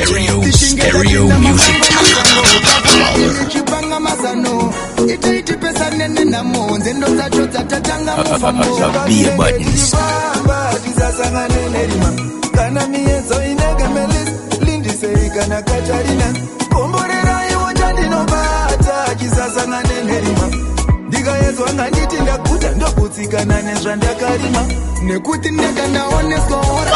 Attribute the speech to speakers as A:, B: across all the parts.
A: Stereo music. Be a buttons.
B: Kana miezo inega melis Lindi seikana katarina Komborera iwo jandino bata Kisasa ngane nerima Diga yezo anga niti ndakuta Ndokutika na nezwa ndakarima Nekuti nega naone sohora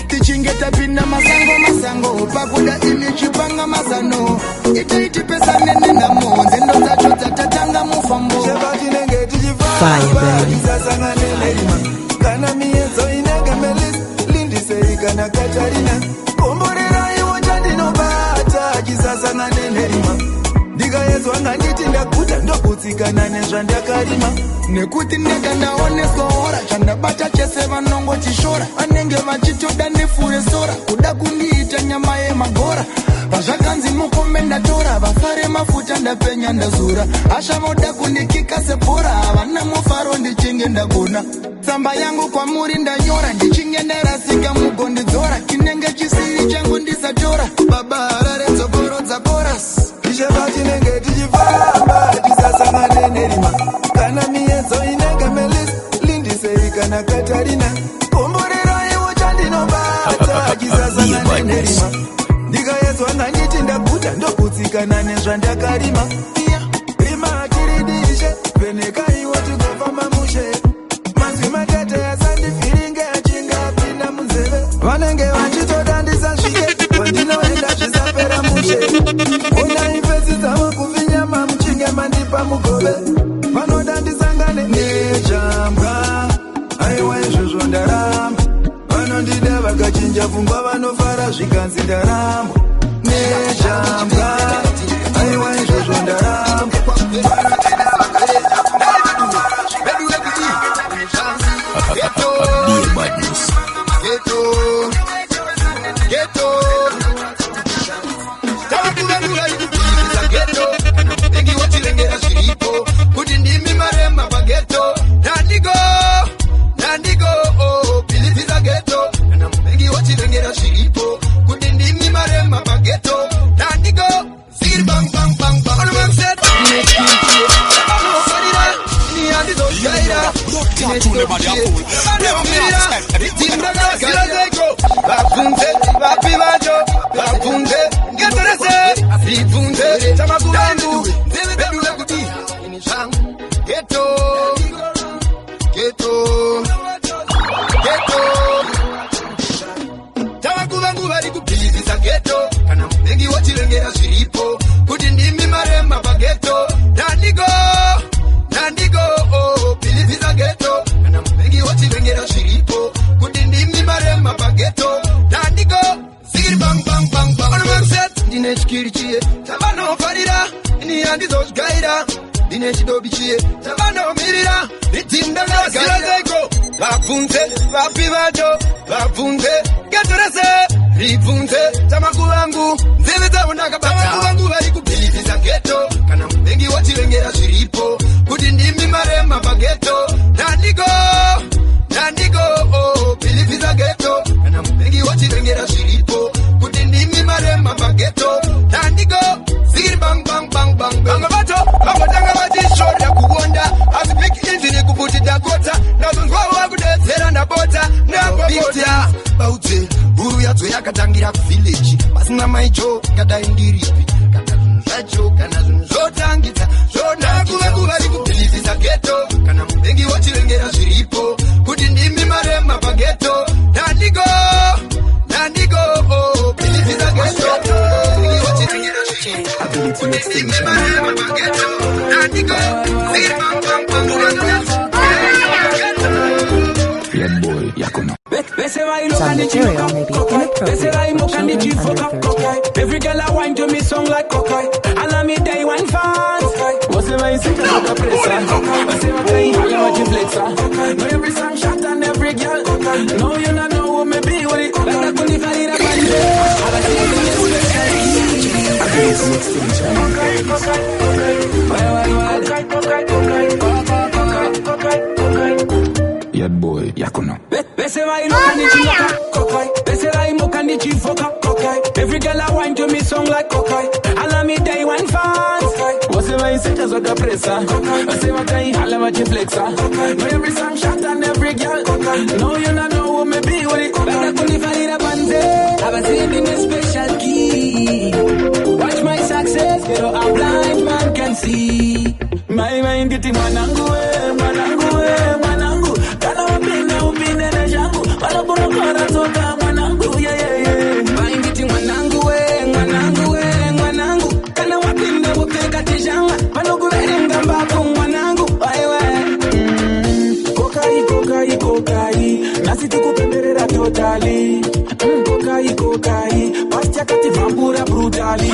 B: Tichingeta pina masango Pakuda ilichipanga masano Iti pesa nene na monze Ndo zacho tatanga mufambo Fire baby Kana miezo inega melis Lindi seikana katarina Komborera iwo jandino bata Kisasa ngane nerima Diga yezo anga niti ndakuta Ndokutika na nezwa ndakarima Nekuti nega naone sohora Chanda bata chese vanongo chishora Anenge vachitoda nefure sora Kuda kundiita nyama ye magora Vazvakanzi mukombe ndatora Vafare mafuta ndapenya ndazura Asha moda kundikika sepora Havana mufaro ndichinge ndagona Tsamba yangu kwa muri ndanyora Ndichinge ndarasika mugondidzora Kinenge chisiri changu ndisatora Baba harare dzogoro dzakoras Ishe vachinenge tichifamba Tisasangane nerima Kana miezo inega melis Lindi seikana katarina Komborera iwo chandino bata Kisasangane nerima Diga yezo anga niti ndakuta Ndokutikana nezwa ndakarima Rima akiridishe Veneka iwo tukofamba mushe Manzi matete ya sandi firinge Achinga apina munzeve Vanenge vachitoda ndisasvike Wandinoenda chisapera mushe Ona ifesi zama kuvinyama Mchinge mandipa mugove Vanoda ndisangane nejambwa Aiwa izvozvo ndaramba Vanondida vakachinja pfungwa vanofara zvikanzi ndaramba nejambwa Aiwa izvozvo ndaramba Vanondida vakachinja pfungwa vanofara zvikanzi
C: Some material may be inappropriate for children under 13.
D: Every girl I wine to me song like cockeye. Allow me day one fans. What's the way you think about the pressure? I say what I hear, what you flexer. No every song shot and every girl. No you not know who me be with it. Like that when if I need a band. All I see is the weird boy. Yakuno. Bese vai no kandichi kokai. Bese vai mo kandichi foka kokai. Every girl I want to me song like kokai. Allow me day one fans. Bose vai seta zoga pressa. Bose vai tai hala ma flexa. No every song shot and every girl. No you not know who me be with it. Better kuni falira banze. I've seen in a special key. Watch my success, pero a blind man can see. My mind getting manangu. Kana upine na jangu. Wala kuno kora toka manangu. Yeah. Mind getting manangu. Kana wapinde upeka tijanga. Manogu erenga mbaku manangu. Kokai. Nasiti kupenderera totally. Kokai. Pastia kati vambura brutally.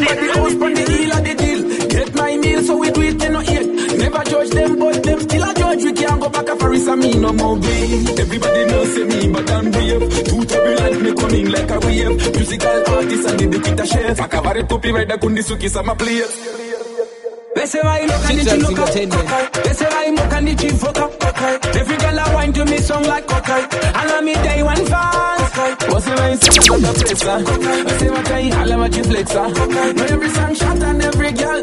D: But the house pon the deal of the deal. Get my meal so we do it no eat. Never judge them but them still a judge. We can't go back a Farisa me no more game. Everybody knows me but I'm brave. Two turbulent me coming like a wave. Musical artist and the kita chef. Akavare copyright da kundisuki sama players. Bese vai no kandichi no kokai. Bese vai mo kandichi foka kokai. Every girl I want to me song like kokai. Allow me day one fans. Bose vai seta the pressa. Bese vai tai hala ma flexa. No every song shot and every girl.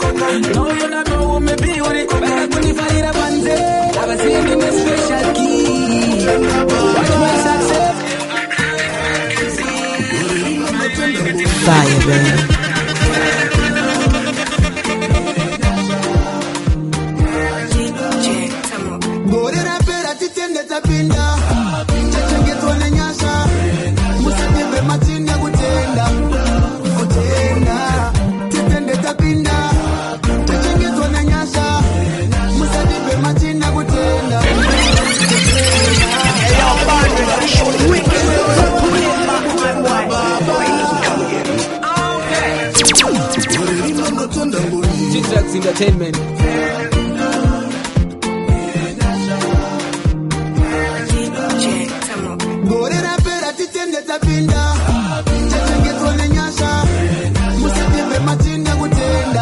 D: No you not know who me be with it. Better kuni falira banze. I've seen in a special key. Watch my success.
B: Fire, baby.
C: Entertainment.
B: Gorera pera titende tapinda. Chachenge tone nyasha. Musatibe matinda kutenda.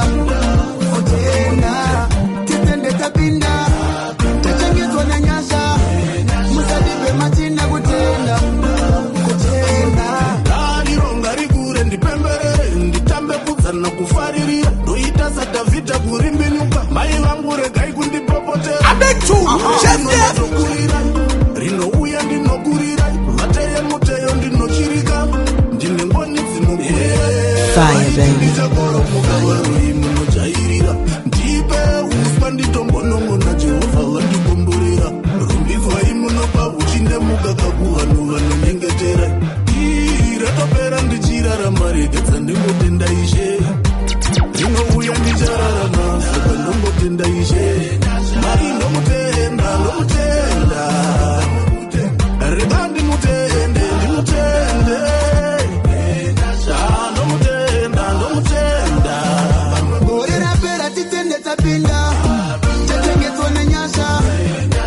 B: Titende tapinda. Chachenge tone nyasha. Musatibe matinda kutenda.
E: Ronga rigure ndipembere. Nditambe kuzana kufariri. Doita sata vita kurimbinyuka. Mai vangu regai kundipopotera.
B: Abetu. Chef.
E: Rino uya ndinokurira. Vateye muteyo ndinochirika. Ndine ngoni dzinokurira.
B: Fire, baby.
E: Ndichakoro mukavarui munojairira. Ndipe uswa nditongonongona Jehova vandikomborera. Rumbivai munopa uchinde mukakakuvanhu vanonyengetera. Ratopera ndichirarama regedza ndingotenda Ishe. Rinouya ndichararama saka ndongotenda Ishe. Mari ndomutenda rega ndimutende ndomutenda.
B: Gorera pera titende tapinda. Chachenge tone nyasha.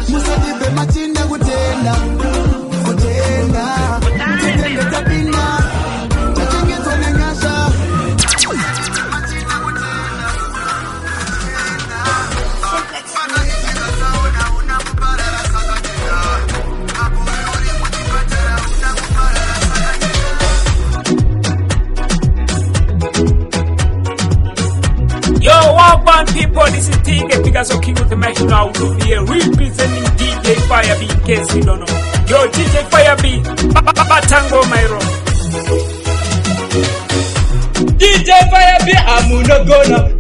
B: Musatibe matinda kutenda. Titende tapinda. Chachenge tone nyasha.
F: Yo, Walkman people, this is TK Picasso King of the Machine now here representing DJ Firebeat in case you don't know. Yo, DJ Firebeat, Batango Myro. DJ Firebeat, I'm not gonna.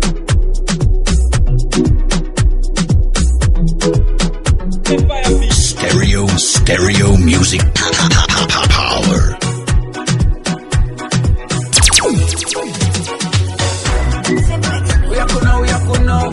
A: Stereo music power.
D: We are kuno.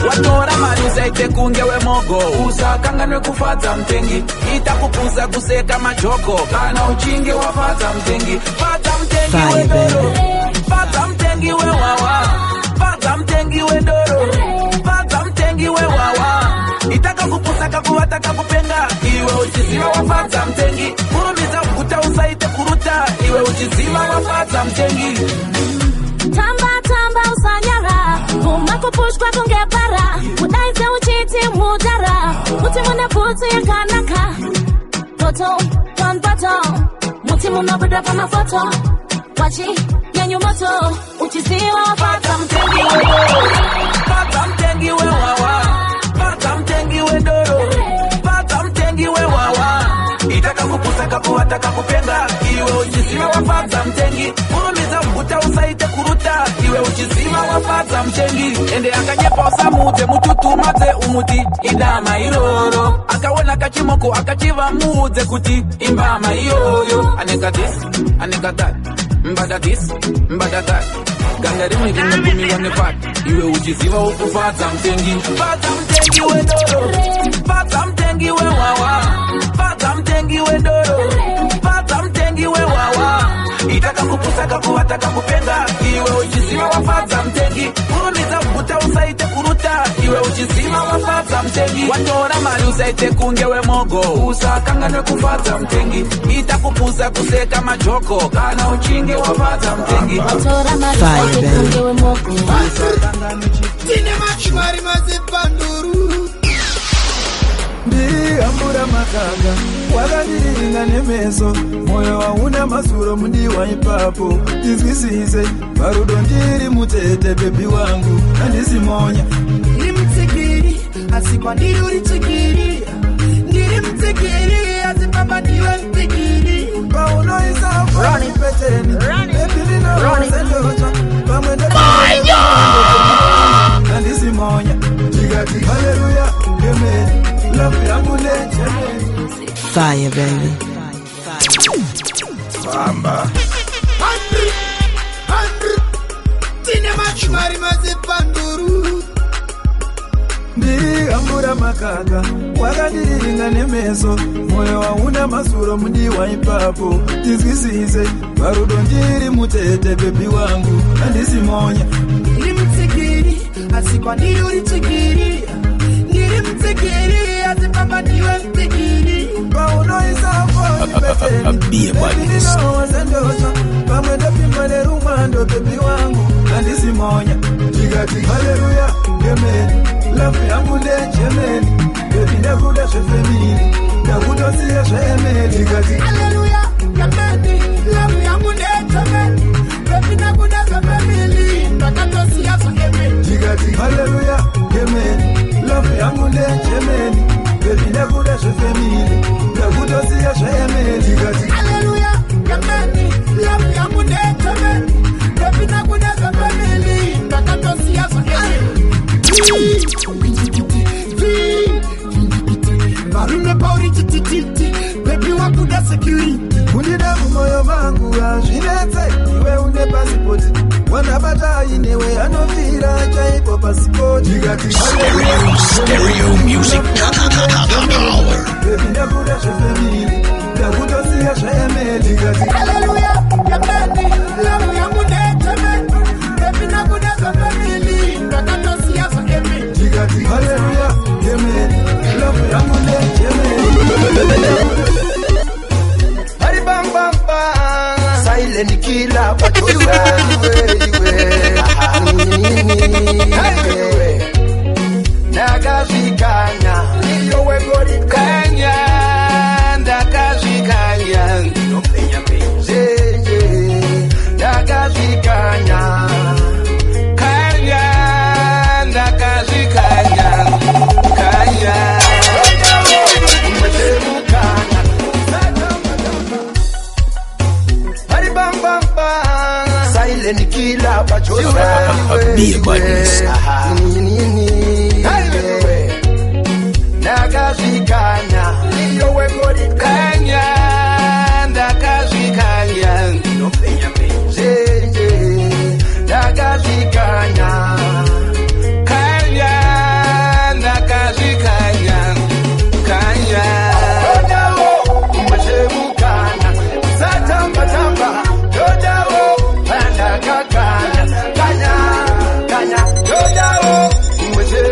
D: Watora maruza itekungewe mogo. Usakanganwe kufadza mtengi. Itakupuza kuseka majoko. Kana uchinge wafadza mtengi. Fadza mtengi we doro. Fadza mtengi we wawa. Fadza mtengi we doro. Fadza mtengi we wawa. Itaka kupuza kakuwata kakupenga. Iwe uchizima wafadza mtengi. Kurumiza ukuta usaite kuruta. Iwe uchizima wafadza mtengi.
G: Tamba usanyara. kumakupushwa kungebara Udaite uchiti mudara Mutimune putu ya kanaka Toto, one bottle Mutimuna buda kama foto Wachi, yenyu moto Uchisiwa fata mtengi we
D: Fata mtengi we wawa Fata mtengi we doro Fata mtengi we wawa Itaka kupusaka kuwataka kupenda Iwe uchisiwa wafata mtengi Urumiza mkuta usaite kuruta Iwe uchisiwa wafata mtengi Ende akanyepa osamute mututu mate umuti Idama iroro Akawona kachimoko akachiva muze kuti Imbama iyoyo Aneka this, aneka that Mbada this, mbada that Gangari mwiki mbumi wane pat Iwe uchisiwa ukufata mtengi Fata mtengi we doro Fata mtengi we wawa Fata mtengi we doro Fata mtengi we wawa Itaka kupusaka kuwataka kupenda Iwe uchisiwa wafata mtengi Urumiza mkuta usaite kuruta Iwe uchisiwa wafata mtengi Watora mali usaite kungewe mogo Usakangane kufata mtengi Itakupusa kuseka majoko Kana uchinge wafata mtengi
G: Watora mali usaite kungewe mogo
B: Tine machimari mazipanduru
H: Ambura makaga Wagadiringa nemeso Moyo wauna masuro mundi wa ipapo Tizwisize Barudo ndiri mutete bebi wangu Nandisi monya
B: Ndiri mtikiri Asikwa ndiri uritikiri Ndiri mtikiri Asipapa ndiwe mtikiri
H: Pauno isafu Peteni Epili na wazendocha Pamwende Nandisi monya Jigati Hallelujah Amen
C: Fire, baby.
A: Bamba.
B: Tine machimari mazipanduru
H: Ambura makaga Wagadiringa nemeso Moyo wauna masuro mundi wa ipapo Tizwisize Barudo ndiri mutete bebi wangu Nandisi monya
B: Ndiri mtikiri Asikwa ndiri uritikiri Ndiri mtikiri Asipapa ndiwe mtikiri
H: Pauno isafu Peteni Epili na wazendocha Pamwende pimane rumando bebi wangu Nandisi monya Jigati hallelujah Amen Love yangu ndechemeni Baby ndakuda shefemini Ndakuda siya shemeni Jigati
B: Hallelujah Amen Love yangu ndechemeni Baby ndakuda shefemini Ndakuda siya shemeni
H: Jigati hallelujah Amen Love yangu ndechemeni Baby ndakuda shefemini Ndakuda siya shemeni Jigati
B: Hallelujah Amen Love yangu ndechemeni Baby ndakuda shefemini Ndakuda siya shemeni Barume pauri tititi Baby wakuda security
H: Kundida kumoyo mangu Ajinete Iwe une pasipoti Wanabata inewe anovira Chaipo pasipoti
A: Stereo music power.
H: Baby ndakuda shefemini Ndakuda siya shemeni
B: Hallelujah Amen Love yangu ndechemeni Baby ndakuda shefemini Ndakuda siya shemeni
H: Jigati hallelujah Amen Love yangu ndechemeni
B: Hari bam bam bam Silent killer Patosa Nagazikanya Niyowe gori kanya Ndakazikanya Nagazikanya Kanya Ndakazikanya Kanya Silent killer Patosa
A: Be a badness.
B: Nagazikanya Niyowe gori kanya Ndakazikanya Nagazikanya Kanya Ndakazikanya Kanya Umezemukana Satamba tamba Dodawo Panda kakanya Kanya Kanya Dodawo Umezemukana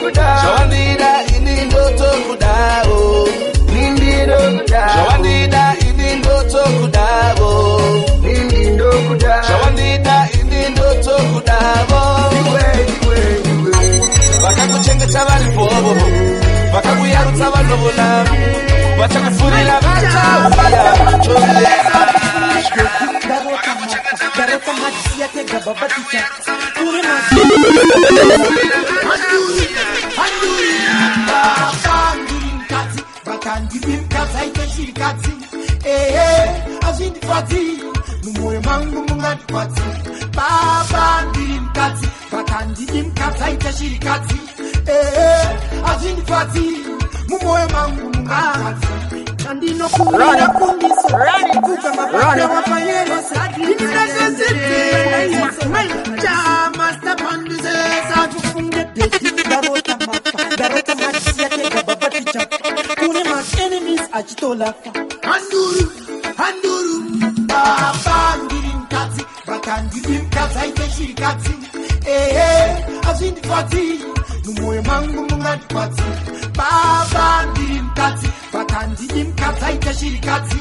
B: kuda
E: Shawandida ini ndoto kudabo
B: Nindi kuda
E: Shawandida ini ndoto kudabo
B: Nindi kuda
E: Shawandida ini ndoto kudabo Vakakuchengeta vari bobo Vakakuyarutsa vanhu vonavo Vachakufurira vachauya kuchorera
H: Garota matisia tega babaticha Kure Bakandi bimkazi aite shirikati azindifati Numoyo mangu mungadifati Baba ndirimkazi Bakandi bimkazi aite shirikati azindifati Numoyo mangu mungadifati Andino kumira kundiso Kuka mapaka wapayero Sadi Master Pandizesa Tufunge peti Garota mapa Garota matisia tega babaticha Kune mas enemies achitola Handuru Baba ndirimkazi Bakandi bimkazi aite shirikati azindifati Numoyo mangu mungadifati Baba ndirimkazi Bakandi bimkazi aite shirikati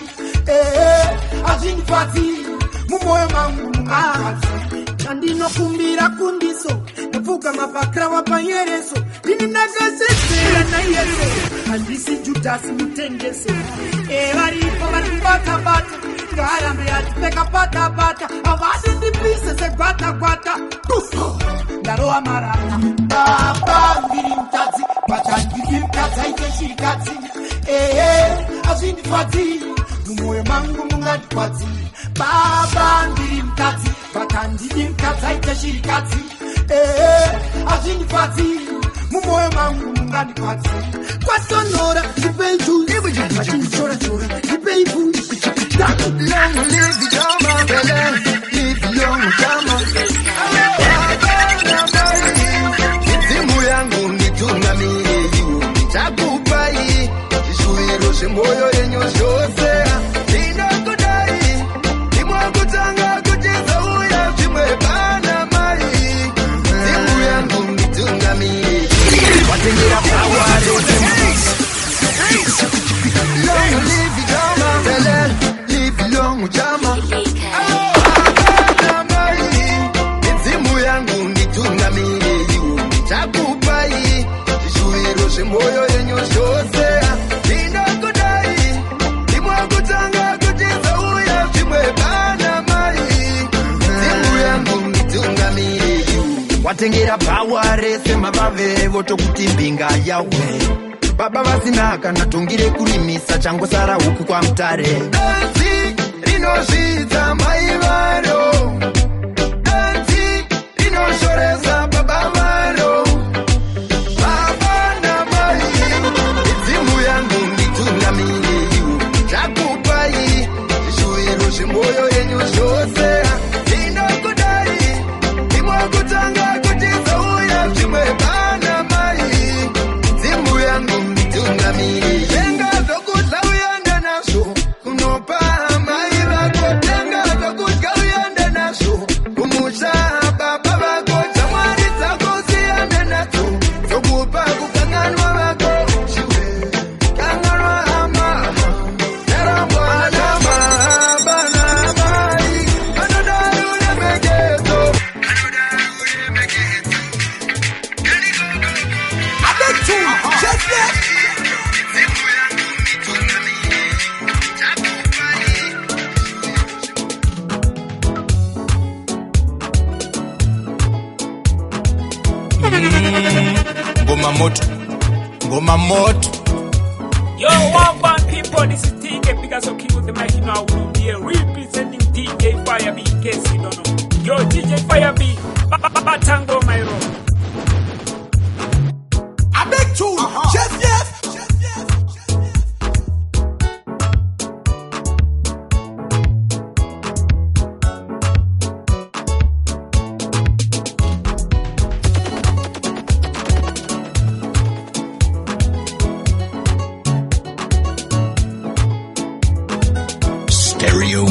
H: azindifati Numoyo mangu mungadifati Andino kumbira kundiso Navuga mapakra wapayereso Dini nagasesera na yeso Andisi Judas mutengeso Varipo varibata bata Karambe atipeka pata bata Avasi di pieces se guata guata Daroa marata Baba ndirimkazi Bakandi bimkazi aite shirikati azindifati Numoyo mangu mungadifati Baba ndirimkazi Bakandi bimkazi aite shirikati azindifati Numoyo mangu mungadifati Kwa sonora Ibeju Machini chora chora Ibeju
B: Long live Jama Bele Live long Jama Timu yangu nitungamie yu Nitakupai Kishuiro shemoyo yenyu shose Ninakudai Nimwakutanga kujiza uya Chimwe bana mai Timu yangu nitungamie Watengira power Long live Jama Bele Live long Jama Timu yangu nitungamie yu Nitakupai Kishuiro shemoyo yenyu shose Ninakudai Nimwakutanga kujiza uya Chimwe bana mai Timu yangu nitungamie yu Watengera power sema bave voto kutimbinga yawe Baba vasinaka natungire kurimisa chango sara huku kwa mtare Dansi rinoshita maivaro Dansi rinoshoreza baba varo Baba na mai Timu yangu nitungamie yu Takupai Kishuiro shemoyo yenyu shose Ninakudai Nimwakutanga kutiza uya Chimwe bana mai Timu yangu nitungamie Tenga zokutla uyanda naso Kunopa mai vako Tenga zokutla uyanda naso Kumusha baba vako Chamwari zako ziyanda naso Zokupa kukanganwa vako Shiwe kanganwa ama Nerambwa nama Bana mai Kanodaru nemegeto
E: Ngoma moto
F: Yo, Wagwan people, this is TK Picasso King with the mic now. We'll be representing DJ Fire B in case you don't know. Yo, DJ Fire B, Batango my road.
E: I beg you Chef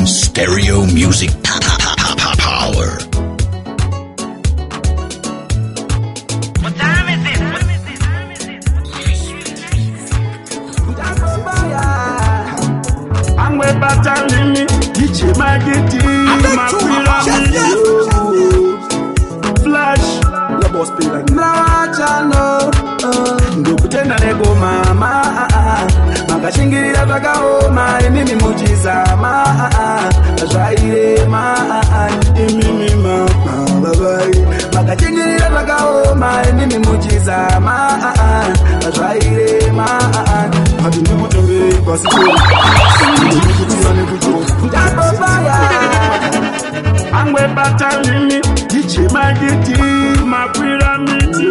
A: Stereo music power.
I: What time is it?
E: Magiti, Flash, la boss pila Mlawachano Ndukutenda nego mama Makashingirira vakaoma Mimi mujizama Zvaire Mimi mama babai Makashingirira vakaoma Mimi mujizama Zvaire Hadi ndikutembe pasikori Ndikutima nekucho Angwe batalini Diche Magiti Mapiramidi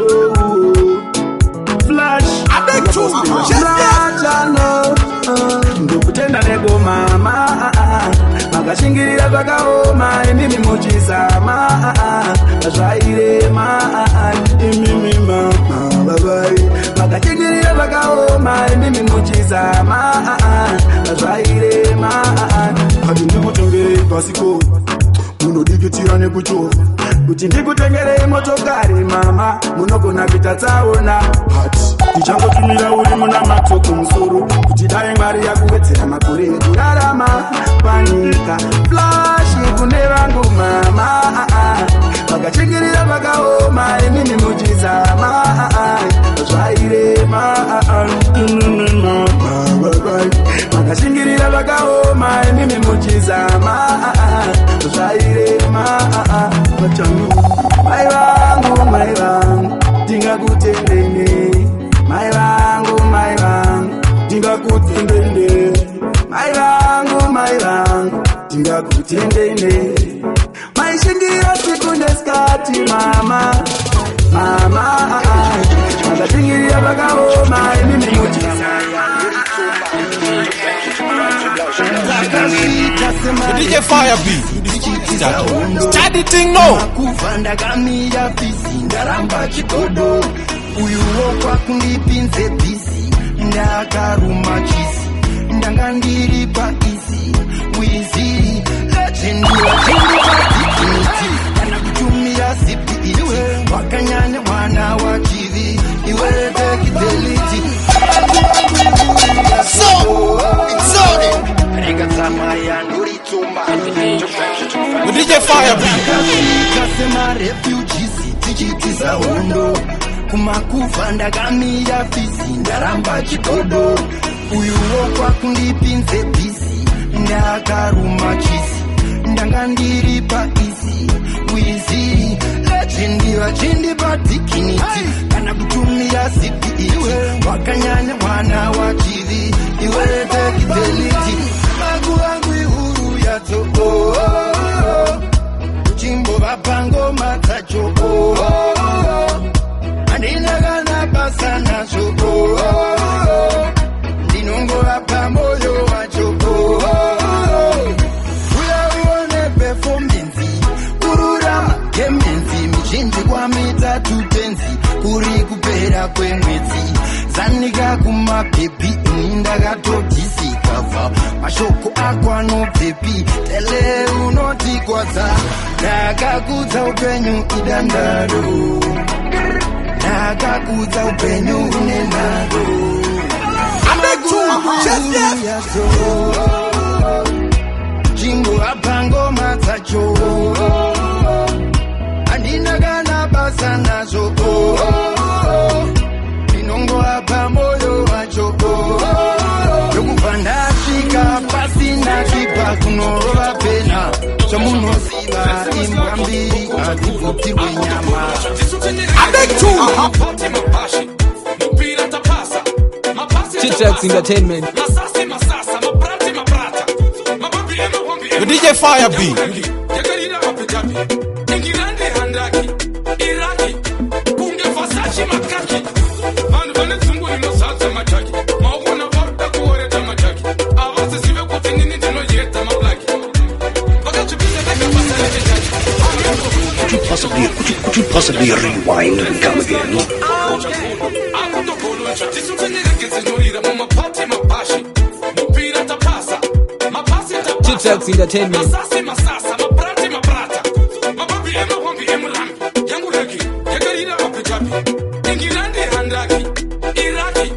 E: Flash Mlawachano Ndukutenda nego mama Makashingirira vakaoma Mimi mujizama Zvaire Mimi mama babai Makashingirira vakaoma Mimi mujizama Zvaire Hadi ndikutembe pasikori Munodikitira nekucho kuti ndikutengere motokari mama munogona kuita tsaona hati tichangotumira uri muna matoko musoro kuti dai mwari yakuwedzera makore ekurarama panyika Flash kune vangu mama vakachingirira vakaoma emini muchizama zvaire vakashingirira vakaoma emimi muchizama zvaire mai vangu ndingakutendene mai vangu ndingakutendene mai vangu ndingakutendene maishingira siku neskati mama vakashingirira vakaoma emimi muchizama
A: DJ Fire Beat. Start the thing now.
B: Kuvanda kamira pisi ndaramba chikodo uyuwo kwakundipinze pisi ndakaruma chisi ndanga ndiri paisi wizi legendiwa chindipatikiniti kana kutumira sipi iwe wakanyanya mwana wa chivi iwe tekideliti
A: DJ Fire Beat.
B: Kasema refugees tichitiza hondo kumakufa ndakamira fisi ndaramba chikodo uyuwo kwakundipinze bisi ndakaruma chisi ndanga ndiri paisi wizi legendiwa chindipatikiniti kana kutumira sipi iwe wakanyanya mwana wa chivi iwe tekideliti magu wangu ihuru yato chimbo vapango matacho andinagana basa nacho ndinongo vapa moyo wacho uyaone performance kururama kemenzi michinji kwa mitatu tenzi kuri kupera kwemwedzi zanika kumapepi indakatotisikava mashoko ako anopepi tele unotikwadza ndakakudza upenyu idandaro ndakakudza upenyu unenaro amaguyazo jingo apango matsacho andinagana basa nazo inongo apa moyo wacho yokubva Afrika pasina chipa kunorova pena chamunosiva imbwa mbiri hadzibvutirwe nyama
C: Chit-Tracks Entertainment.
A: The DJ Fire Beat. Could you possibly rewind and come again?
C: Chit-Tracks Entertainment.
D: Iraki,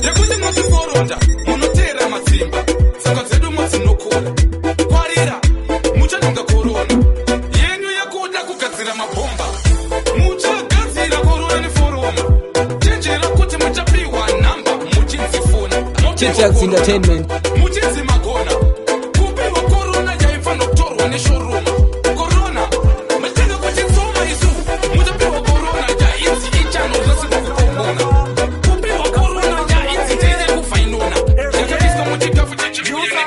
E: yekuti muzviforonda munotera matsimba saka dzedu madzinokura kwarira muchanonga korona yenyu yekuda kugadzira mabhomba muchagadzira korona neforoma chenjera kuti muchapiwa namba muchinzifuna
C: Chitax Entertainment
E: muchinzi magona kupiwa korona yaifana kutorwa neshoroma korona matenga kuti tsoma isu muchapiwa korona yainzi ichano zvasiva kupomona kupiwa korona yainzi tiri kufainona yakaiswa muchikafu chechiuya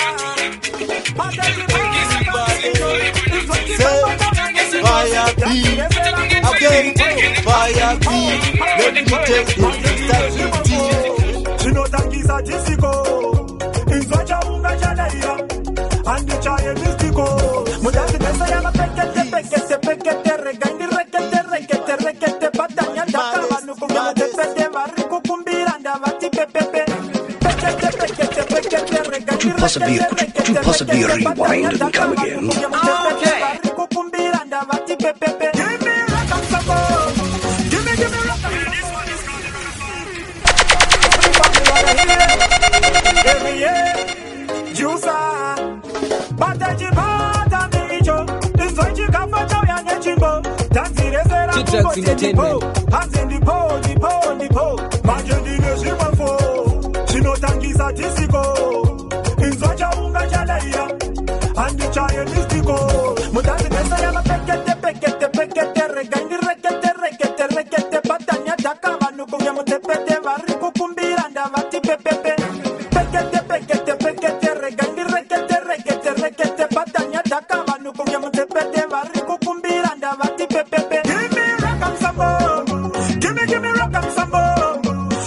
H: Zvinotangisa disiko inzwa chaunga chadaira handichaye mistiko mudanzi mesa yamapekete pekete pekete regaindi rekete rekete rekete patanya ndaka vanhu kunge mutepete vari kukumbira ndavati pepepe pekete pekete pekete regaindi
I: Could you possibly rewind and come again?
H: vari kukumbira ndavati pepepe. Give me rock and support. Give me rock and every year, Jusa, Batajibata Micho, is what you got for Joya Nechimbo, Tanzira,
C: Chitax Entertainment.
H: Hands in the pole, Major Neshima for, Chinotangisa Tisico, is what Jaunga Jalaya, and the Chaya Mystico, Mutanzi Nesayama Pekete, Regandi Rekete, Patanya Takava, Nukuya Tepete, Variku Kumbira, and Avati Pepe. Regandi rekete patanya takava nukuya mutepete vari kukumbira ndavati pepepe. Give me rock and sambo, give me rock and sambo.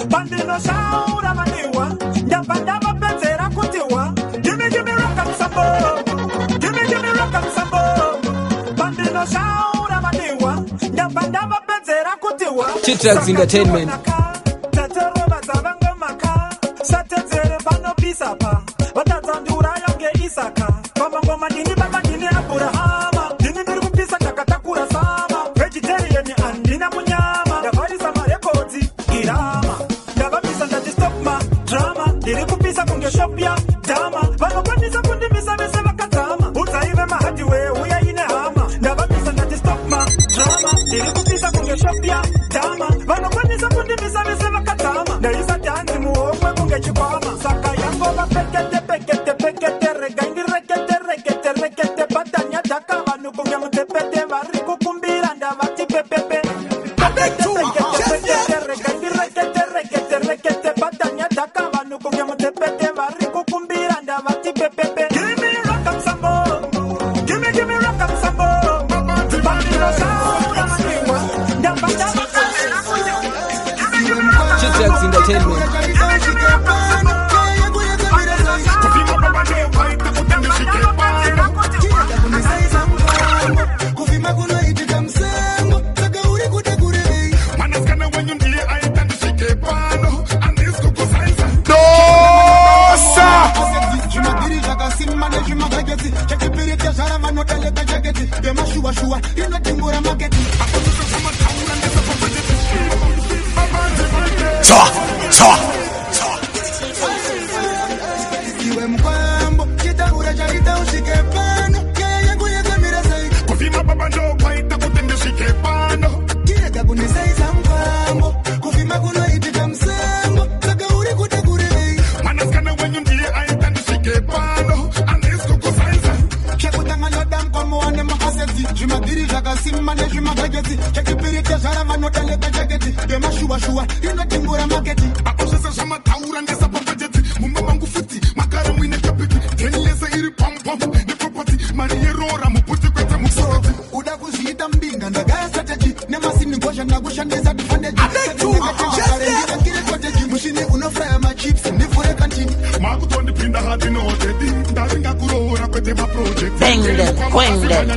H: Bandino shaura maniwa, ndapandava penzera kutiwa. Give me rock and sambo, give me rock and sambo. Bandino shaura maniwa, ndapandava penzera kutiwa.
C: Chitax Entertainment.
H: Tatarova zavango maka, satenzere pano pisapa. Watazandura yange Isaka. Ngoma dini baba dini Abrahama. Dini miru pisa takatakura sama. Vegetarian andina munyama. Davari sama records irama. Dabamisa ndati stop ma drama. Diri kupisa kunge shop ya dama. Vano kwanisa kundi misa mese wakatama. Utaive mahati we uya ine hama. Dabamisa ndati stop ma drama. Diri kupisa kunge shop ya dama. Vano kwanisa kundi misa mese wakatama. Na isa tanzi muomwe kunge chikwama. Saka yango vapekete regaindi rekete patanya takava nukunge mutepete vari kukumbira ndavati pepepe. Regaindi rekete patanya takava nukunge mutepete vari kukumbira ndavati pepepe. Give me rock and sambo, give me rock and sambo.
C: Chitax Entertainment.
J: Bang them, quang them.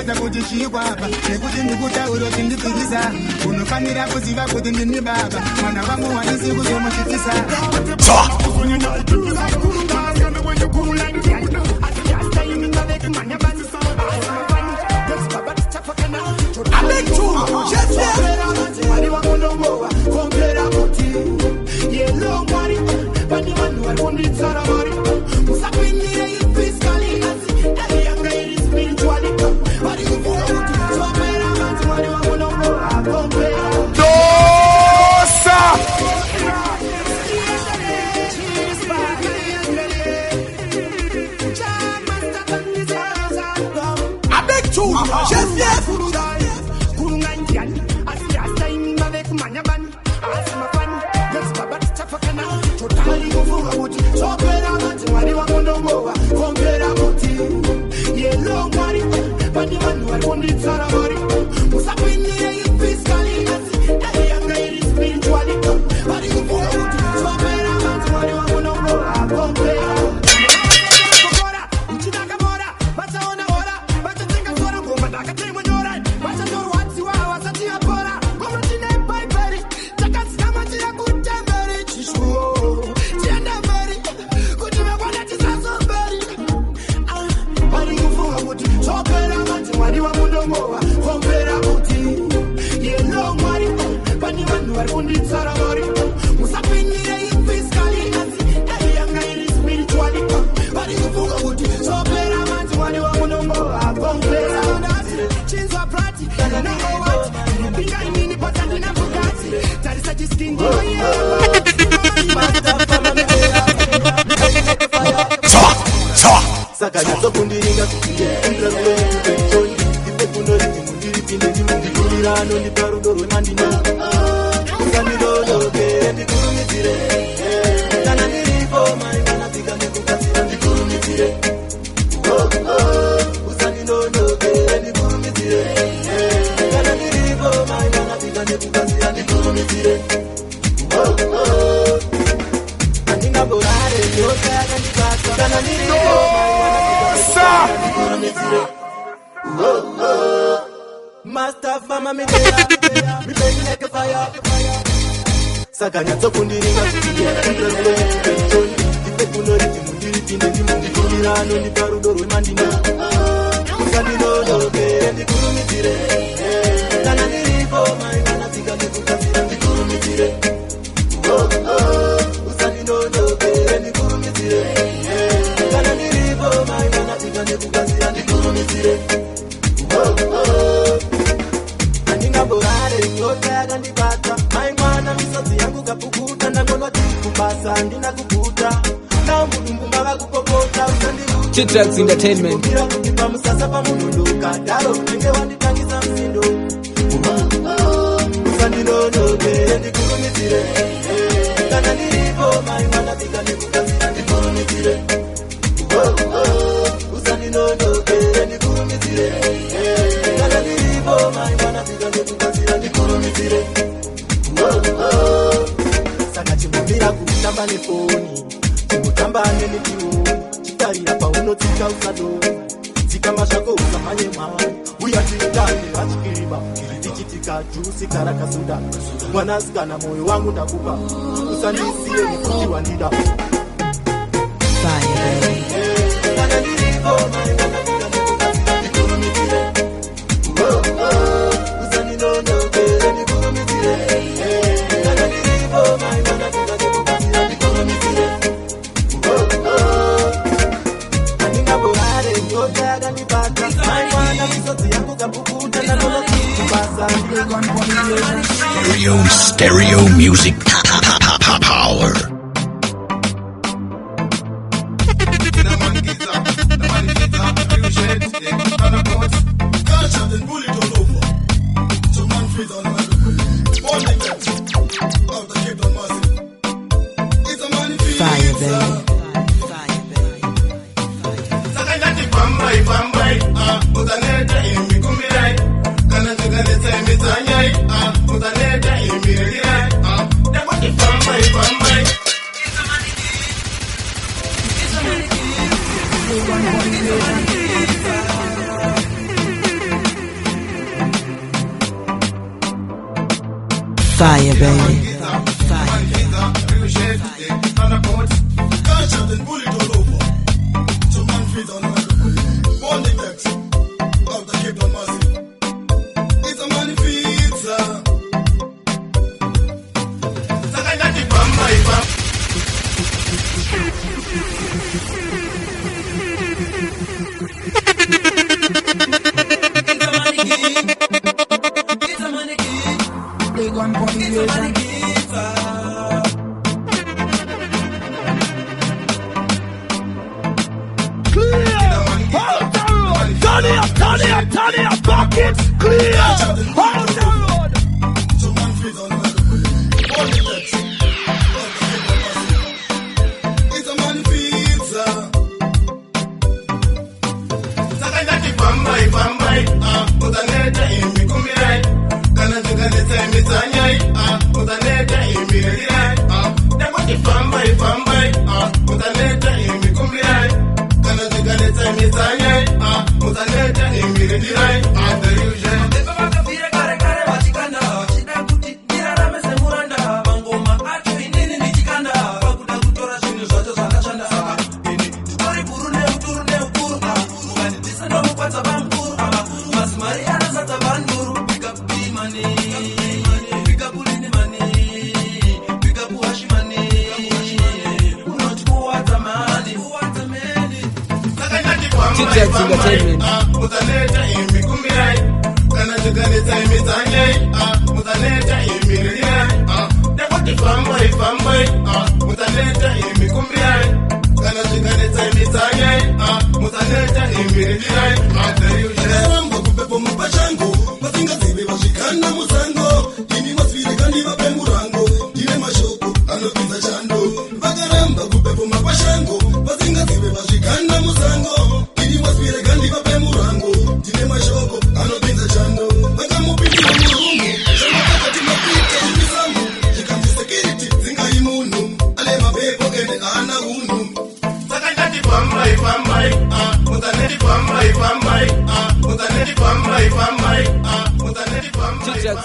B: Chihuahua, ndikutaura tindipirisa unofanira kuziva kuti ndini baba mwana wangu wanisi kuzomuchitisa
C: Chitrax Entertainment.
H: Mwanasikana moyo wangu nakupa usanisie mkuti wa ndida
I: Stereo music power.
J: Fire, baby.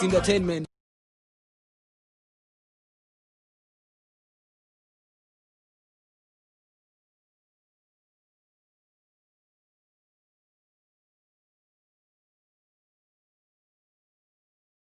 C: Entertainment.